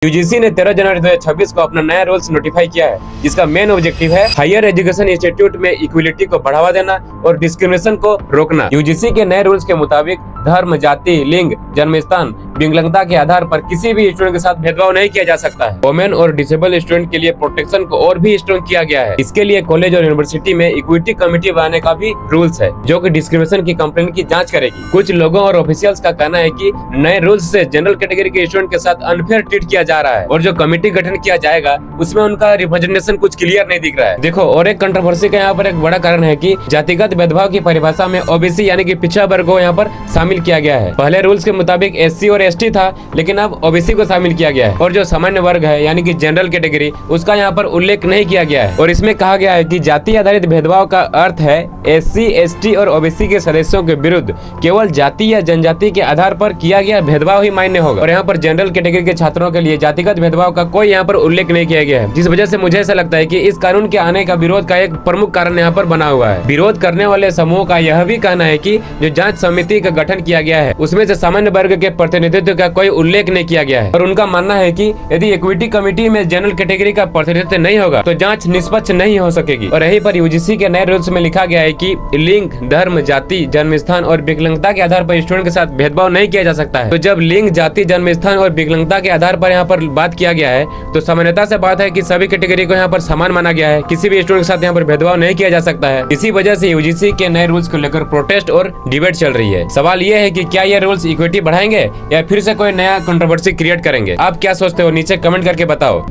UGC ने 13 जनवरी 2026 को अपना नया रूल्स नोटिफाई किया है, जिसका मेन ऑब्जेक्टिव है हायर एजुकेशन इंस्टीट्यूट में इक्वलिटी को बढ़ावा देना और डिस्क्रिमिनेशन को रोकना। यूजीसी के नए रूल्स के मुताबिक धर्म, जाति, लिंग, जन्मस्थान, विकलांगता के आधार पर किसी भी स्टूडेंट के साथ भेदभाव नहीं किया जा सकता है। वुमेन और डिसेबल स्टूडेंट के लिए प्रोटेक्शन को और भी स्ट्रॉन्ग किया गया है। इसके लिए कॉलेज और यूनिवर्सिटी में इक्विटी कमेटी बनाने का भी रूल्स है, जो कि डिस्क्रिमिनेशन की कंप्लेंट की जांच करेगी। कुछ लोगों और ऑफिशियल्स का कहना है कि नए रूल्स से जनरल कैटेगरी के स्टूडेंट के साथ अनफेयर ट्रीट किया जा रहा है और जो कमेटी गठन किया जाएगा उसमें उनका रिप्रेजेंटेशन कुछ क्लियर नहीं दिख रहा है। देखो, और एक कंट्रोवर्सी का यहाँ पर एक बड़ा कारण है कि जातिगत भेदभाव की परिभाषा में ओबीसी यानी कि पिछड़ा वर्ग को यहाँ पर शामिल किया गया है। पहले रूल्स के मुताबिक एससी और एसटी था, लेकिन अब ओबीसी को शामिल किया गया है और जो सामान्य वर्ग है यानी कि जनरल कैटेगरी, उसका यहाँ पर उल्लेख नहीं किया गया है। और इसमें कहा गया है कि जाति आधारित भेदभाव का अर्थ है एससी, एसटी और ओबीसी के सदस्यों के विरुद्ध केवल जाति या जनजाति के आधार पर किया गया भेदभाव ही मान्य होगा। और यहाँ पर जनरल कैटेगरी के छात्रों के लिए जातिगत भेदभाव का कोई यहाँ पर उल्लेख नहीं किया गया है, जिस वजह से मुझे ऐसा लगता है कि इस कानून के आने का विरोध का एक प्रमुख कारण यहाँ पर बना हुआ है। विरोध करने वाले समूह का यह भी कहना है कि जो जांच समिति का गठन किया गया है उसमें से सामान्य वर्ग के प्रतिनिधित्व का कोई उल्लेख नहीं किया गया है और उनका मानना है कि यदि इक्विटी कमेटी में जनरल कैटेगरी का प्रतिनिधित्व नहीं होगा तो जांच निष्पक्ष नहीं हो सकेगी। और यहीं पर यूजीसी के नए रूल्स में लिखा गया है कि लिंग, धर्म, जाति, जन्मस्थान और विकलांगता के आधार पर स्टूडेंट के साथ भेदभाव नहीं किया जा सकता है। तो जब लिंग, जाति, जन्मस्थान और विकलांगता के आधार पर यहाँ पर बात किया गया है तो सामान्यता से बात है कि सभी कैटेगरी को यहाँ पर समान माना गया है, किसी भी स्टूडेंट के साथ यहाँ पर भेदभाव नहीं किया जा सकता है। इसी वजह से यूजीसी के नए रूल्स को लेकर प्रोटेस्ट और डिबेट चल रही है। सवाल ये है कि क्या ये रूल्स इक्विटी बढ़ाएंगे या फिर से कोई नया कंट्रोवर्सी क्रिएट करेंगे? आप क्या सोचते हो? नीचे कमेंट करके बताओ।